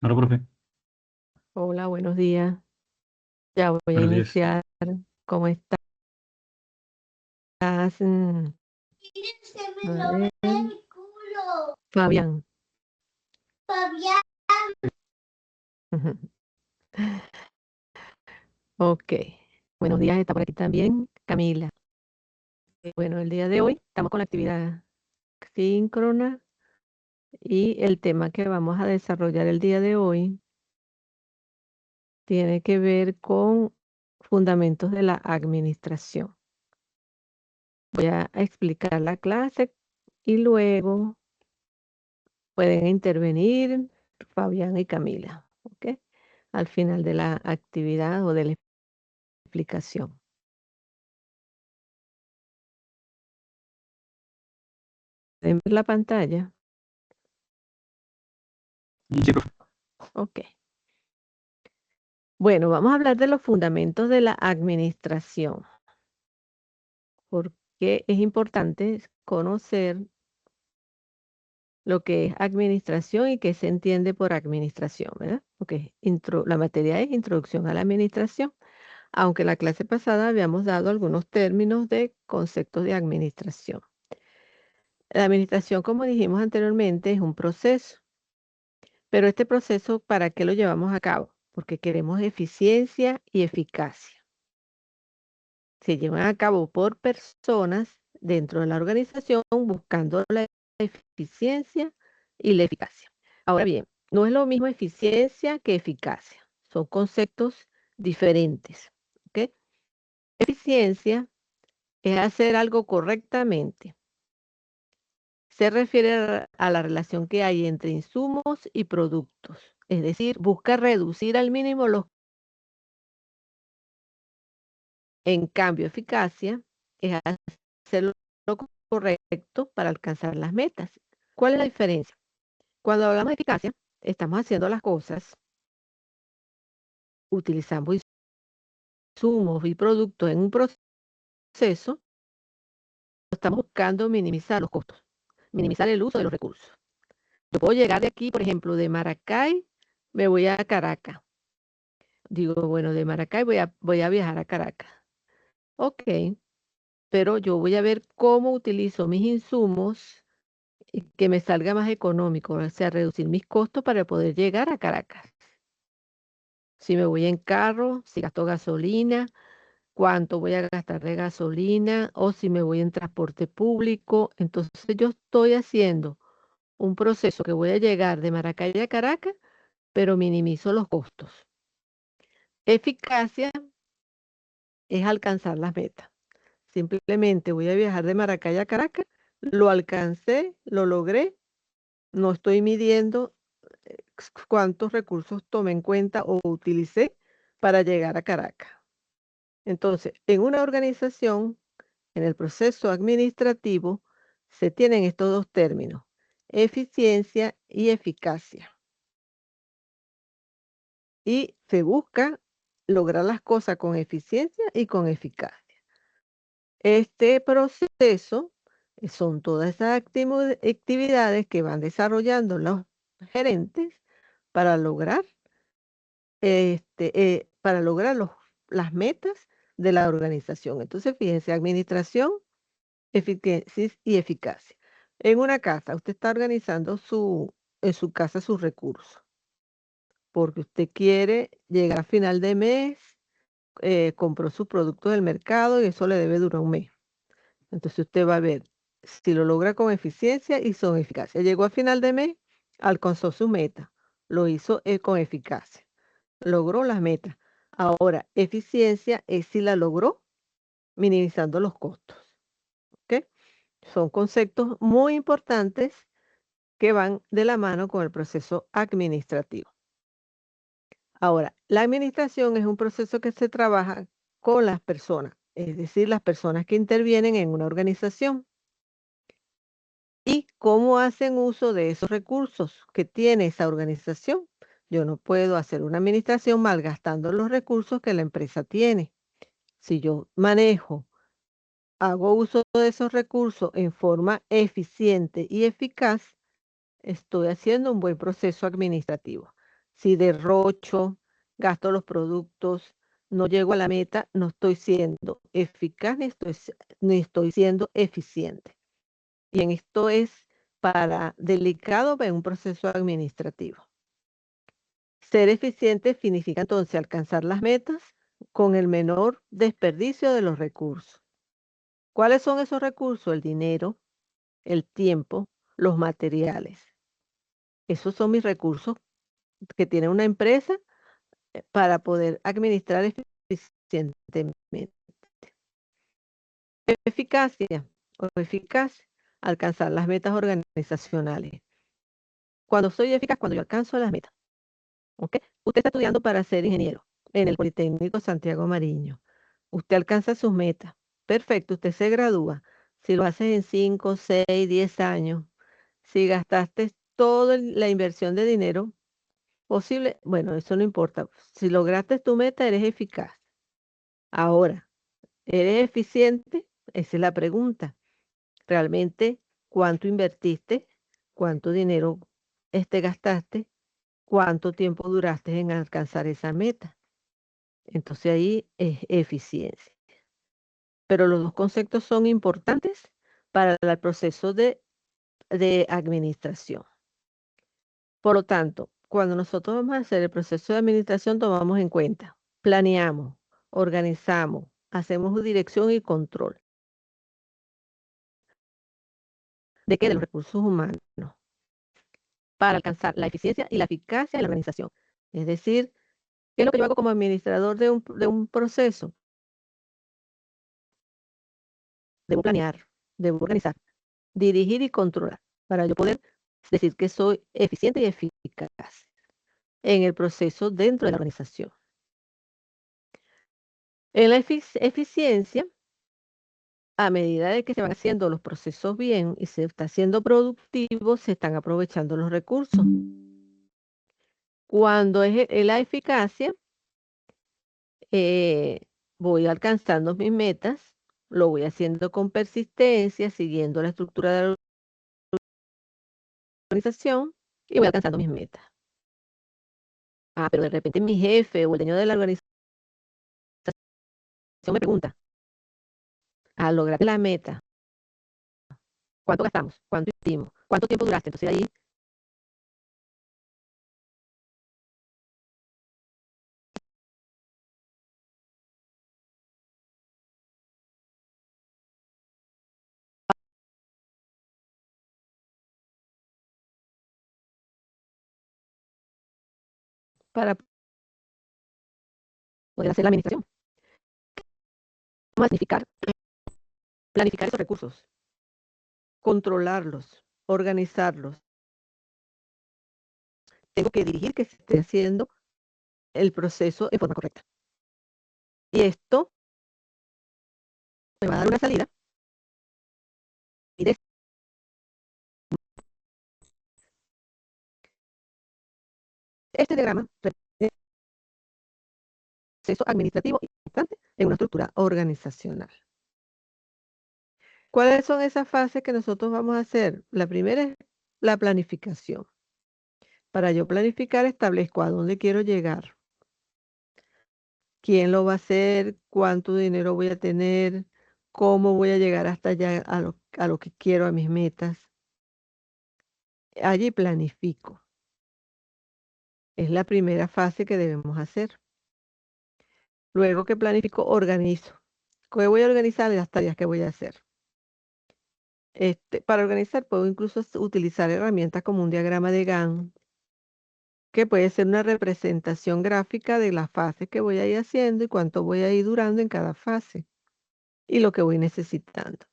Hola, profe. Hola, buenos días. Ya voy a Buenos días. iniciar. ¿Cómo estás? Se me A lo ver, ve el culo. Fabián. Fabián. Ujú. Ok. Buenos días, está por aquí también Camila. Bueno, el día de hoy estamos con la actividad síncrona y el tema que vamos a desarrollar el día de hoy tiene que ver con fundamentos de la administración. Voy a explicar la clase y luego pueden intervenir Fabián y Camila, ¿ok? Al final de la actividad o de la explicación. ¿Pueden ver la pantalla? Sí, profe. Ok. Bueno, vamos a hablar de los fundamentos de la administración, porque es importante conocer lo que es administración y qué se entiende por administración, ¿verdad? Porque la materia es introducción a la administración, aunque la clase pasada habíamos dado algunos términos de conceptos de administración. La administración, como dijimos anteriormente, es un proceso, pero este proceso, ¿para qué lo llevamos a cabo? Porque queremos eficiencia y eficacia. Se llevan a cabo por personas dentro de la organización buscando la eficiencia y la eficacia. Ahora bien, no es lo mismo eficiencia que eficacia. Son conceptos diferentes. ¿Ok? Eficiencia es hacer algo correctamente. Se refiere a la relación que hay entre insumos y productos. Es decir, busca reducir al mínimo los. En cambio, eficacia es hacer lo correcto para alcanzar las metas. ¿Cuál es la diferencia? Cuando hablamos de eficacia, estamos haciendo las cosas, utilizamos insumos y productos en un proceso, estamos buscando minimizar los costos, minimizar el uso de los recursos. Yo puedo llegar de aquí, por ejemplo, de Maracay, me voy a Caracas. Digo, bueno, de Maracay voy a viajar a Caracas. Ok, pero yo voy a ver cómo utilizo mis insumos y que me salga más económico, o sea, reducir mis costos para poder llegar a Caracas. Si me voy en carro, si gasto gasolina, cuánto voy a gastar de gasolina, o si me voy en transporte público. Entonces yo estoy haciendo un proceso que voy a llegar de Maracay a Caracas, pero minimizo los costos. Eficacia es alcanzar las metas. Simplemente voy a viajar de Maracay a Caracas, lo alcancé, lo logré, no estoy midiendo cuántos recursos tomé en cuenta o utilicé para llegar a Caracas. Entonces, en una organización, en el proceso administrativo, se tienen estos dos términos, eficiencia y eficacia. Y se busca lograr las cosas con eficiencia y con eficacia. Este proceso son todas esas actividades que van desarrollando los gerentes para lograr las metas de la organización. Entonces, fíjense, administración, eficiencia y eficacia. En una casa, usted está organizando en su casa sus recursos, porque usted quiere llegar a final de mes, compró sus productos del mercado y eso le debe durar un mes. Entonces usted va a ver si lo logra con eficiencia y con eficacia. Llegó a final de mes, alcanzó su meta, lo hizo con eficacia, logró las metas. Ahora, eficiencia es si la logró minimizando los costos. ¿Ok? Son conceptos muy importantes que van de la mano con el proceso administrativo. Ahora, la administración es un proceso que se trabaja con las personas, es decir, las personas que intervienen en una organización y cómo hacen uso de esos recursos que tiene esa organización. Yo no puedo hacer una administración malgastando los recursos que la empresa tiene. Si yo hago uso de esos recursos en forma eficiente y eficaz, estoy haciendo un buen proceso administrativo. Si derrocho, gasto los productos, no llego a la meta, no estoy siendo eficaz ni estoy siendo eficiente. Bien, esto es para delicado en un proceso administrativo. Ser eficiente significa entonces alcanzar las metas con el menor desperdicio de los recursos. ¿Cuáles son esos recursos? El dinero, el tiempo, los materiales. Esos son mis recursos que tiene una empresa para poder administrar eficientemente. Eficacia o eficaz, alcanzar las metas organizacionales. Cuando soy eficaz, cuando yo alcanzo las metas. ¿Ok? Usted está estudiando para ser ingeniero en el Politécnico Santiago Mariño. Usted alcanza sus metas. Perfecto, usted se gradúa. Si lo haces en 5, 6, 10 años, si gastaste toda la inversión de dinero posible, bueno, eso no importa. Si lograste tu meta, eres eficaz. Ahora, ¿eres eficiente? Esa es la pregunta. Realmente, ¿cuánto invertiste? ¿Cuánto dinero gastaste? ¿Cuánto tiempo duraste en alcanzar esa meta? Entonces ahí es eficiencia. Pero los dos conceptos son importantes para el proceso de administración. Por lo tanto, cuando nosotros vamos a hacer el proceso de administración, tomamos en cuenta, planeamos, organizamos, hacemos dirección y control. ¿De qué? De los recursos humanos, para alcanzar la eficiencia y la eficacia de la organización. Es decir, ¿qué es lo que yo hago como administrador de un proceso? Debo planear, debo organizar, dirigir y controlar para yo poder decir que soy eficiente y eficaz en el proceso dentro de la organización. En la eficiencia, a medida de que se van haciendo los procesos bien y se está siendo productivo, se están aprovechando los recursos. Cuando es la eficacia, voy alcanzando mis metas, lo voy haciendo con persistencia, siguiendo la estructura de la organización y voy alcanzando mis metas. Ah, pero de repente mi jefe o el dueño de la organización me pregunta, al lograr la meta, ¿cuánto gastamos? ¿Cuánto hicimos? ¿Cuánto tiempo duraste? Entonces ahí, para poder hacer la administración, planificar, planificar esos recursos, controlarlos, organizarlos. Tengo que dirigir que se esté haciendo el proceso de forma correcta. Y esto me va a dar una salida. Y de este diagrama, proceso administrativo importante en una estructura organizacional. ¿Cuáles son esas fases que nosotros vamos a hacer? La primera es la planificación. Para yo planificar, establezco a dónde quiero llegar, quién lo va a hacer, cuánto dinero voy a tener, cómo voy a llegar hasta allá a lo que quiero, a mis metas. Allí planifico. Es la primera fase que debemos hacer. Luego que planifico, organizo. ¿Qué voy a organizar? Las tareas que voy a hacer. Para organizar puedo incluso utilizar herramientas como un diagrama de Gantt, que puede ser una representación gráfica de las fases que voy a ir haciendo y cuánto voy a ir durando en cada fase y lo que voy necesitando.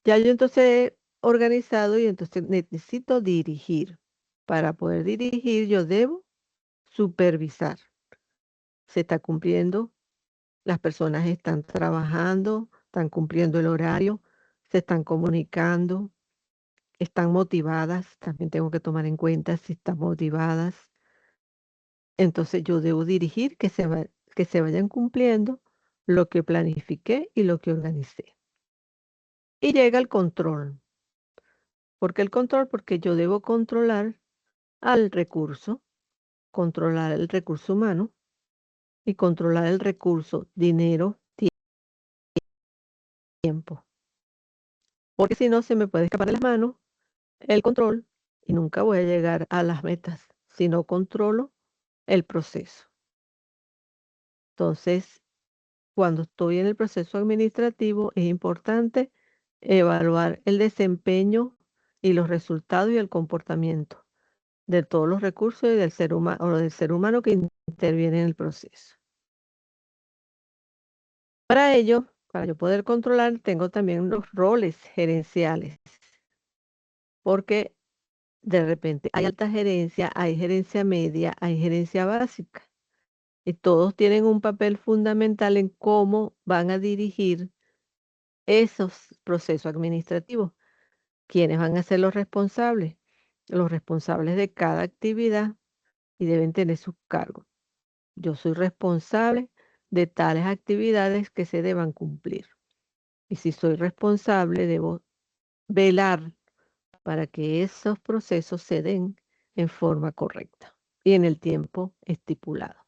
Ya yo entonces he organizado y entonces necesito dirigir. Para poder dirigir yo debo supervisar. Se está cumpliendo, las personas están trabajando, están cumpliendo el horario, se están comunicando, están motivadas. También tengo que tomar en cuenta si están motivadas. Entonces yo debo dirigir que se vayan cumpliendo lo que planifiqué y lo que organicé. Y llega el control. ¿Por qué el control? Porque yo debo controlar al recurso. controlar el recurso humano y controlar el recurso dinero, tiempo. Porque si no, se me puede escapar de las manos el control y nunca voy a llegar a las metas si no controlo el proceso. Entonces, cuando estoy en el proceso administrativo, es importante evaluar el desempeño y los resultados y el comportamiento de todos los recursos y del ser humano o del ser humano que interviene en el proceso. Para ello, para yo poder controlar, tengo también los roles gerenciales, porque de repente hay alta gerencia, hay gerencia media, hay gerencia básica, y todos tienen un papel fundamental en cómo van a dirigir esos procesos administrativos. ¿Quiénes van a ser los responsables? Los responsables de cada actividad y deben tener sus cargos. Yo soy responsable de tales actividades que se deban cumplir. Y si soy responsable, debo velar para que esos procesos se den en forma correcta y en el tiempo estipulado.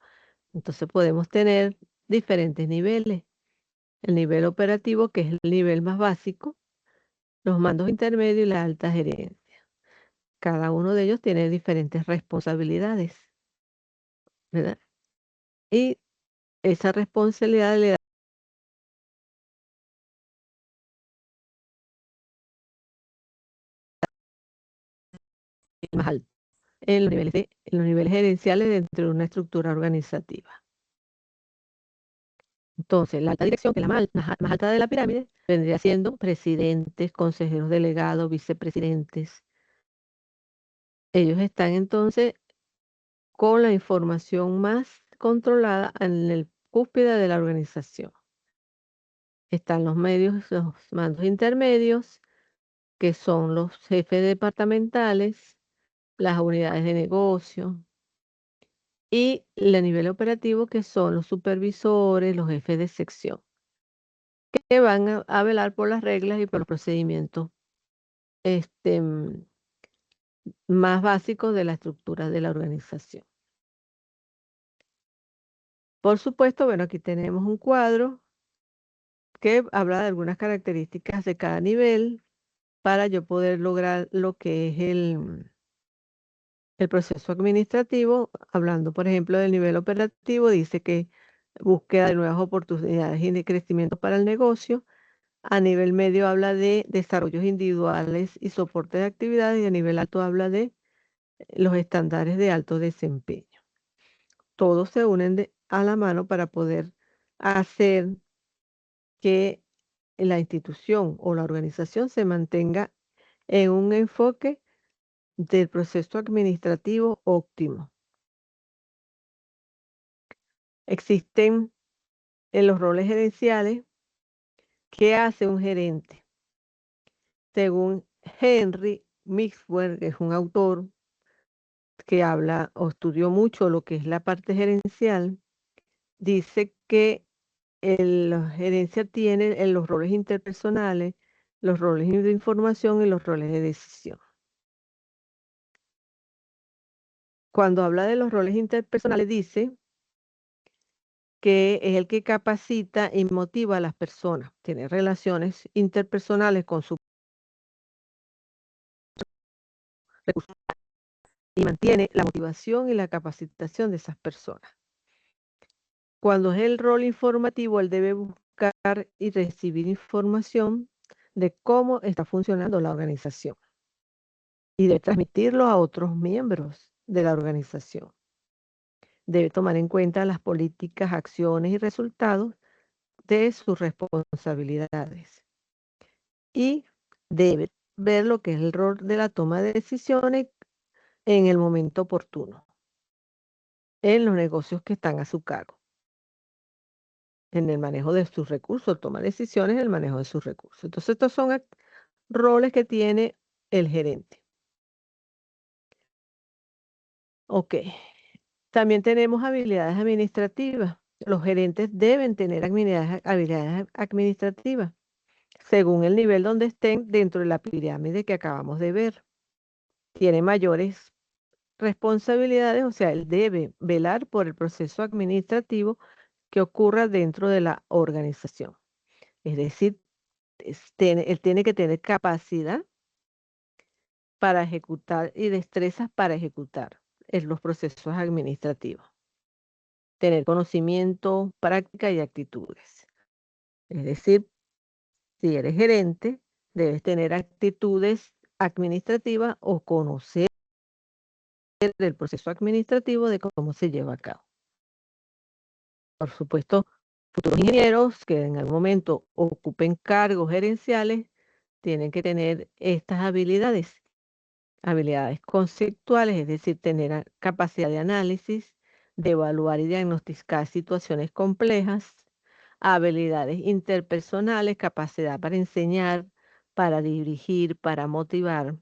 Entonces podemos tener diferentes niveles. El nivel operativo, que es el nivel más básico, los mandos intermedios y la alta gerencia. Cada uno de ellos tiene diferentes responsabilidades, ¿verdad? Y esa responsabilidad le da el más alto en los niveles gerenciales dentro de una estructura organizativa. Entonces, la alta dirección, que es la más alta de la pirámide, vendría siendo presidentes, consejeros delegados, vicepresidentes. Ellos están entonces con la información más controlada en el cúspide de la organización. Están los mandos intermedios, que son los jefes departamentales, las unidades de negocio, y el nivel operativo, que son los supervisores, los jefes de sección, que van a velar por las reglas y por los procedimientos más básicos de la estructura de la organización. Por supuesto, bueno, aquí tenemos un cuadro que habla de algunas características de cada nivel para yo poder lograr lo que es el proceso administrativo. Hablando, por ejemplo, del nivel operativo, dice que búsqueda de nuevas oportunidades y de crecimiento para el negocio. A nivel medio habla de desarrollos individuales y soporte de actividades, y a nivel alto habla de los estándares de alto desempeño. Todos se unen a la mano para poder hacer que la institución o la organización se mantenga en un enfoque del proceso administrativo óptimo. Existen en los roles gerenciales. ¿Qué hace un gerente? Según Henry Mixwer, que es un autor que habla o estudió mucho lo que es la parte gerencial, dice que la gerencia tiene en los roles interpersonales, los roles de información y los roles de decisión. Cuando habla de los roles interpersonales, dice que es el que capacita y motiva a las personas, tiene relaciones interpersonales con su recursos y mantiene la motivación y la capacitación de esas personas. Cuando es el rol informativo, él debe buscar y recibir información de cómo está funcionando la organización y debe transmitirlo a otros miembros de la organización. Debe tomar en cuenta las políticas, acciones y resultados de sus responsabilidades. Y debe ver lo que es el rol de la toma de decisiones en el momento oportuno, en los negocios que están a su cargo, en el manejo de sus recursos, toma decisiones en el manejo de sus recursos. Entonces, estos son roles que tiene el gerente. Ok. También tenemos habilidades administrativas. Los gerentes deben tener habilidades administrativas según el nivel donde estén dentro de la pirámide que acabamos de ver. Tiene mayores responsabilidades, o sea, él debe velar por el proceso administrativo que ocurra dentro de la organización. Es decir, él tiene que tener capacidad para ejecutar y destrezas para ejecutar los procesos administrativos. Tener conocimiento, práctica y actitudes. Es decir, si eres gerente, debes tener actitudes administrativas o conocer el proceso administrativo de cómo se lleva a cabo. Por supuesto, futuros ingenieros que en algún momento ocupen cargos gerenciales tienen que tener estas habilidades conceptuales, es decir, tener capacidad de análisis, de evaluar y diagnosticar situaciones complejas, habilidades interpersonales, capacidad para enseñar, para dirigir, para motivar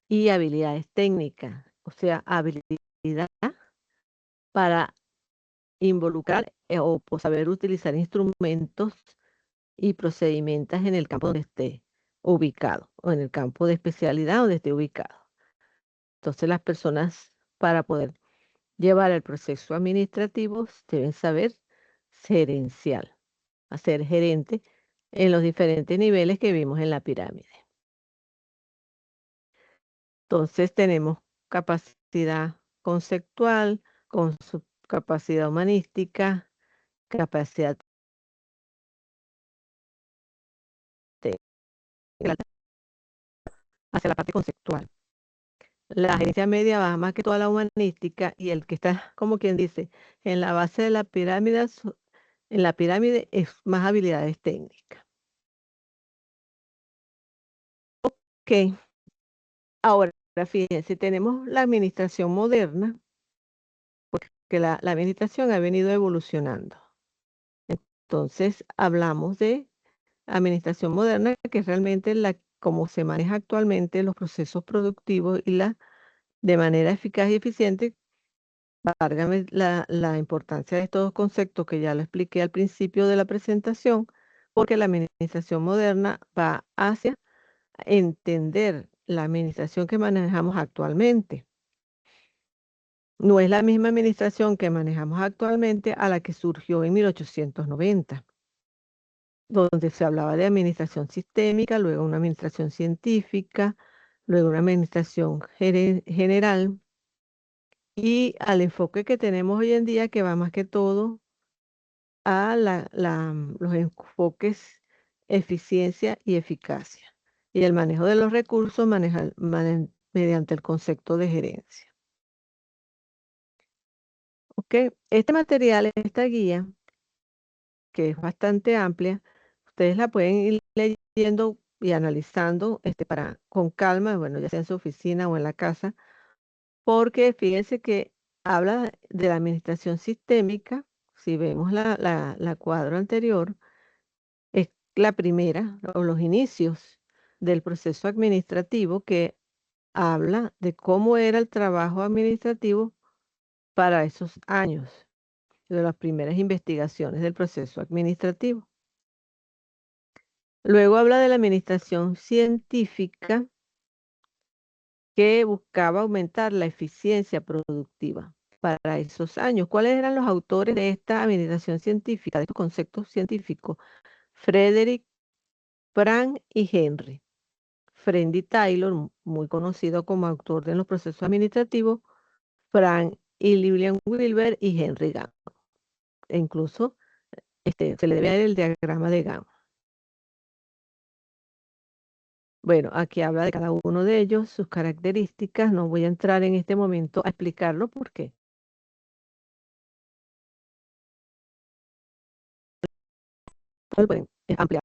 y habilidades técnicas, o sea, habilidad para involucrar o saber utilizar instrumentos y procedimientos en el campo donde esté ubicado o en el campo de especialidad donde esté ubicado. Entonces las personas para poder llevar el proceso administrativo deben saber gerencial, hacer gerente en los diferentes niveles que vimos en la pirámide. Entonces tenemos capacidad conceptual, con su capacidad humanística, capacidad técnica, hacia la parte conceptual. La gerencia media va más que toda la humanística y el que está, como quien dice, en la base de la pirámide, en la pirámide es más habilidades técnicas. Ok, ahora fíjense, tenemos la administración moderna, porque la administración ha venido evolucionando. Entonces, hablamos de administración moderna, que es realmente cómo se maneja actualmente los procesos productivos y de manera eficaz y eficiente. Válgame la importancia de estos dos conceptos que ya lo expliqué al principio de la presentación, porque la administración moderna va hacia entender la administración que manejamos actualmente. No es la misma administración que manejamos actualmente a la que surgió en 1890, donde se hablaba de administración sistémica, luego una administración científica, luego una administración general, y al enfoque que tenemos hoy en día, que va más que todo a los enfoques eficiencia y eficacia, y el manejo de los recursos mediante el concepto de gerencia. ¿Ok? Este material, esta guía, que es bastante amplia, ustedes la pueden ir leyendo y analizando con calma, bueno, ya sea en su oficina o en la casa, porque fíjense que habla de la administración sistémica. Si vemos la cuadro anterior, es la primera o los inicios del proceso administrativo, que habla de cómo era el trabajo administrativo para esos años, de las primeras investigaciones del proceso administrativo. Luego habla de la administración científica, que buscaba aumentar la eficiencia productiva para esos años. ¿Cuáles eran los autores de esta administración científica, de estos conceptos científicos? Frederick, Frank y Henry. Friendly Taylor, muy conocido como autor de los procesos administrativos, Frank y Lillian Wilber y Henry Gantt. E incluso se le debe a él el diagrama de Gantt. Bueno, aquí habla de cada uno de ellos, sus características. No voy a entrar en este momento a explicarlo porque lo pueden ampliar.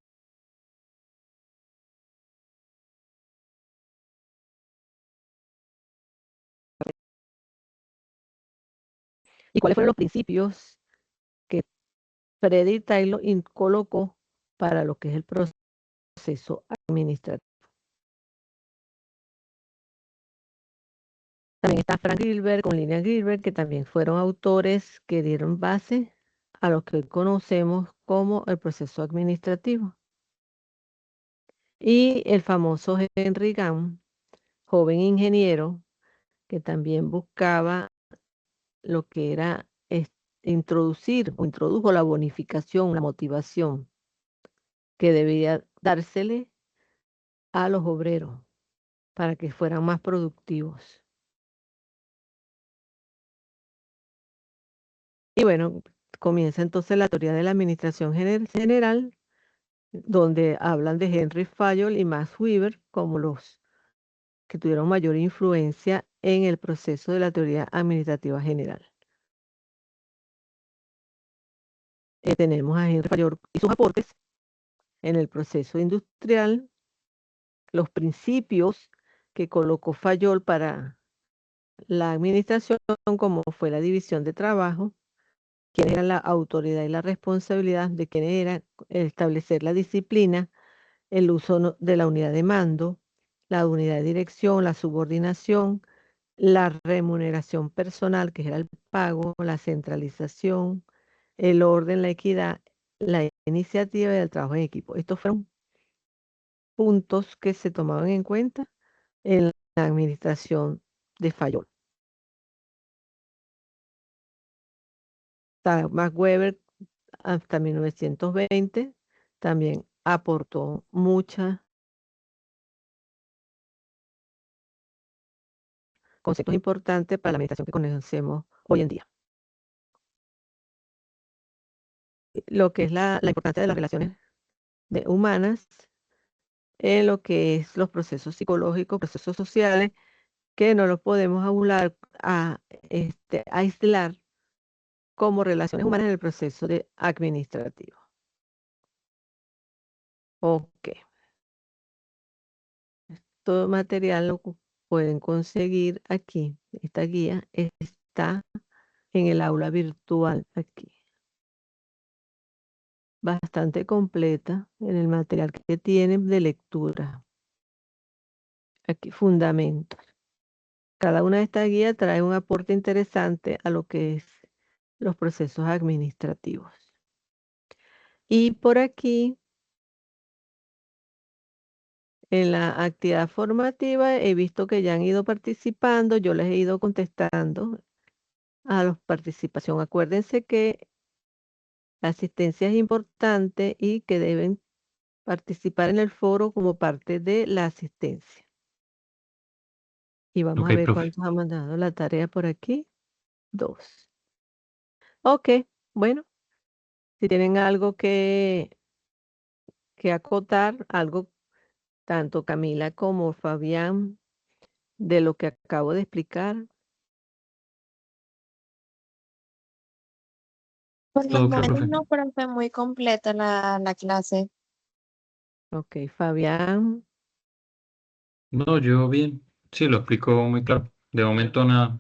¿Y cuáles fueron los principios que Frederick Taylor colocó para lo que es el proceso administrativo? También está Frank Gilbert con Lillian Gilbert, que también fueron autores que dieron base a lo que hoy conocemos como el proceso administrativo. Y el famoso Henry Gantt, joven ingeniero, que también buscaba lo que era introducir o introdujo la bonificación, la motivación que debía dársele a los obreros para que fueran más productivos. Y bueno, comienza entonces la teoría de la administración general, donde hablan de Henry Fayol y Max Weber como los que tuvieron mayor influencia en el proceso de la teoría administrativa general. Tenemos a Henry Fayol y sus aportes en el proceso industrial, los principios que colocó Fayol para la administración, como fue la división de trabajo, quién era la autoridad y la responsabilidad de quién era, establecer la disciplina, el uso de la unidad de mando, la unidad de dirección, la subordinación, la remuneración personal, que era el pago, la centralización, el orden, la equidad, la iniciativa y el trabajo en equipo. Estos fueron puntos que se tomaban en cuenta en la administración de Fayol. Max Weber hasta 1920 también aportó muchos conceptos importantes para la administración que conocemos hoy en día. Lo que es la importancia de las relaciones humanas en lo que es los procesos psicológicos, procesos sociales, que no los podemos aislar como relaciones humanas en el proceso administrativo. Ok. Todo material lo pueden conseguir aquí. Esta guía está en el aula virtual aquí. Bastante completa en el material que tienen de lectura. Aquí, fundamentos. Cada una de estas guías trae un aporte interesante a lo que es los procesos administrativos. Y por aquí, en la actividad formativa, he visto que ya han ido participando, yo les he ido contestando a la participación. Acuérdense que la asistencia es importante y que deben participar en el foro como parte de la asistencia. Y vamos a Ok, ver profe. cuántos han mandado la tarea por aquí. 2. Ok, bueno, si tienen algo que acotar, algo tanto Camila como Fabián, de lo que acabo de explicar. Por los Todo claro, momentos profe. no, pero fue muy completa la clase. Ok, Fabián. No, yo bien. Sí, lo explico muy claro. De momento nada.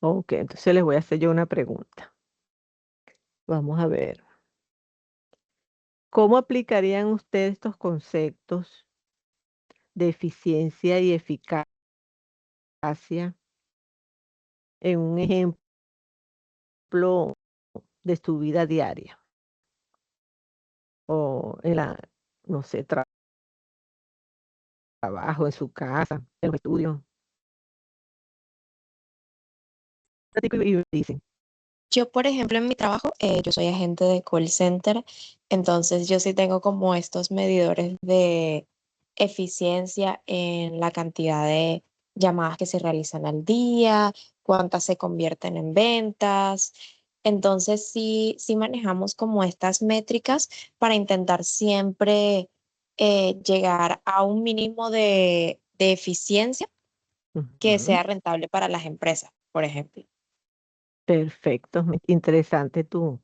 Ok, entonces les voy a hacer yo una pregunta. Vamos a ver. ¿Cómo aplicarían ustedes estos conceptos de eficiencia y eficacia en un ejemplo de su vida diaria? O en no sé, trabajo, en su casa, en los estudios. Y dicen, Yo, por ejemplo, en mi trabajo, yo soy agente de call center, entonces yo sí tengo como estos medidores de eficiencia en la cantidad de llamadas que se realizan al día, cuántas se convierten en ventas. Entonces sí manejamos como estas métricas para intentar siempre llegar a un mínimo de eficiencia que ujú, sea rentable para las empresas, por ejemplo. perfecto, interesante tu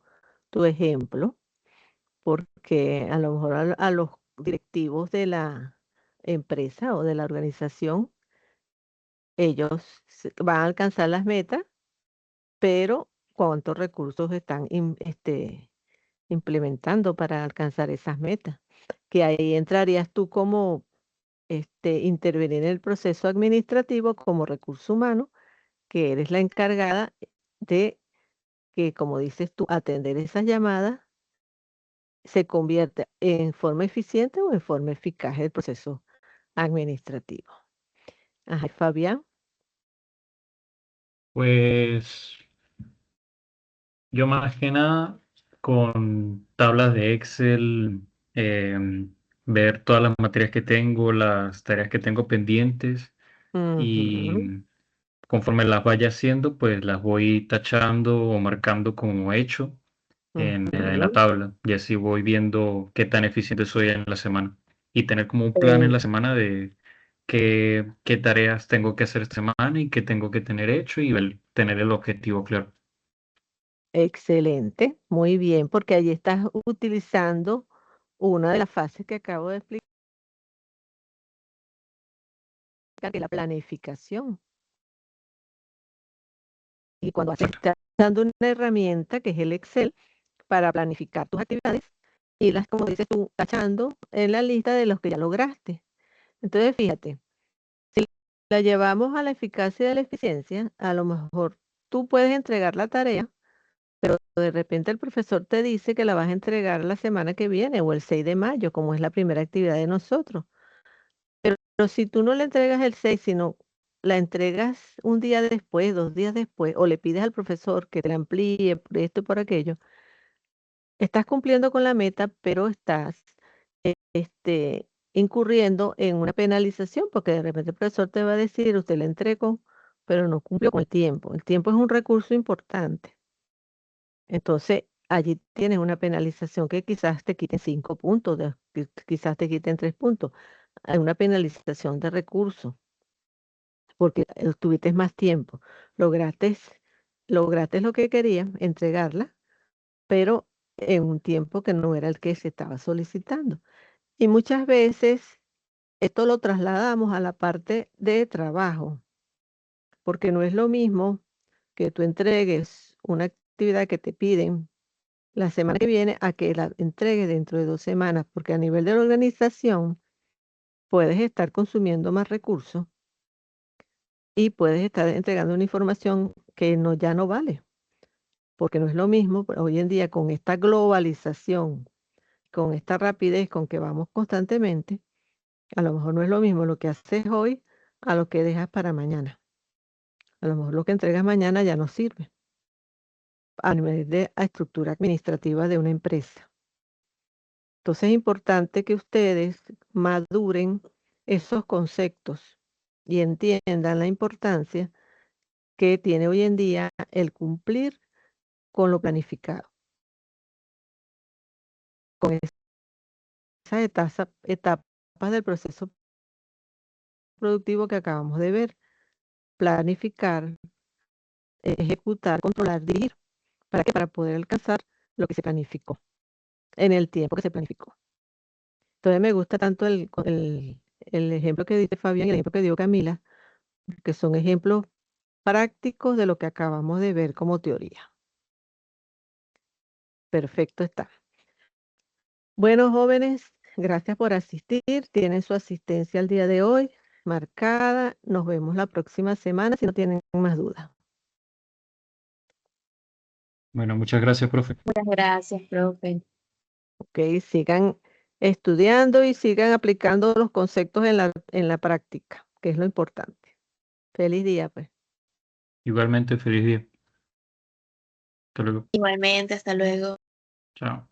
ejemplo, porque a lo mejor a los directivos de la empresa o de la organización, ellos van a alcanzar las metas, pero ¿cuántos recursos están implementando para alcanzar esas metas? Que ahí entrarías tú como intervenir en el proceso administrativo como recurso humano, que eres la encargada de que, como dices tú, atender esas llamadas se convierta en forma eficiente o en forma eficaz el proceso administrativo. Ajá, Fabián. Pues yo más que nada con tablas de Excel, ver todas las materias que tengo, las tareas que tengo pendientes Ujú, y conforme las vaya haciendo, pues las voy tachando o marcando como hecho en la ujú. tabla y así voy viendo qué tan eficiente soy en la semana y tener como un plan en Eh, la semana de qué tareas tengo que hacer esta semana y qué tengo que tener hecho y tener el objetivo claro. Excelente, muy bien, porque allí estás utilizando una de las fases que acabo de explicar, que es la planificación. Y cuando estás usando una herramienta que es el Excel para planificar tus actividades y las, como dices tú, tachando en la lista de los que ya lograste. Entonces, fíjate, si la llevamos a la eficacia y a la eficiencia, a lo mejor tú puedes entregar la tarea, pero de repente el profesor te dice que la vas a entregar la semana que viene o el 6 de mayo, como es la primera actividad de nosotros. Pero si tú no le entregas el 6, sino la entregas un día después, 2 días después, o le pides al profesor que te la amplíe por esto y por aquello, estás cumpliendo con la meta, pero estás incurriendo en una penalización, porque de repente el profesor te va a decir, usted le entregó, pero no cumplió con el tiempo. El tiempo es un recurso importante. Entonces, allí tienes una penalización que quizás te quiten 5 puntos, quizás te quiten 3 puntos. Hay una penalización de recursos, porque tuviste más tiempo. Lograste, lograste lo que querías, entregarla, pero en un tiempo que no era el que se estaba solicitando. Y muchas veces esto lo trasladamos a la parte de trabajo, porque no es lo mismo que tú entregues una actividad que te piden la semana que viene a que la entregues dentro de 2 semanas, porque a nivel de la organización puedes estar consumiendo más recursos y puedes estar entregando una información que no, ya no vale, porque no es lo mismo hoy en día con esta globalización, con esta rapidez con que vamos constantemente. A lo mejor no es lo mismo lo que haces hoy a lo que dejas para mañana. A lo mejor lo que entregas mañana ya no sirve a nivel de estructura administrativa de una empresa. Entonces es importante que ustedes maduren esos conceptos y entiendan la importancia que tiene hoy en día el cumplir con lo planificado, con esas etapas del proceso productivo que acabamos de ver. Planificar, ejecutar, controlar, dirigir. ¿Para qué? Para poder alcanzar lo que se planificó, en el tiempo que se planificó. Entonces me gusta tanto el ejemplo que dice Fabián y el ejemplo que dio Camila, que son ejemplos prácticos de lo que acabamos de ver como teoría. Perfecto está. Bueno, jóvenes, gracias por asistir. Tienen su asistencia el día de hoy marcada. Nos vemos la próxima semana si no tienen más dudas. Bueno, muchas gracias, profe. Muchas gracias, profe. Ok, sigan estudiando y sigan aplicando los conceptos en la práctica, que es lo importante. Feliz día, pues. Igualmente, feliz día. Hasta luego. Igualmente, hasta luego. Chao.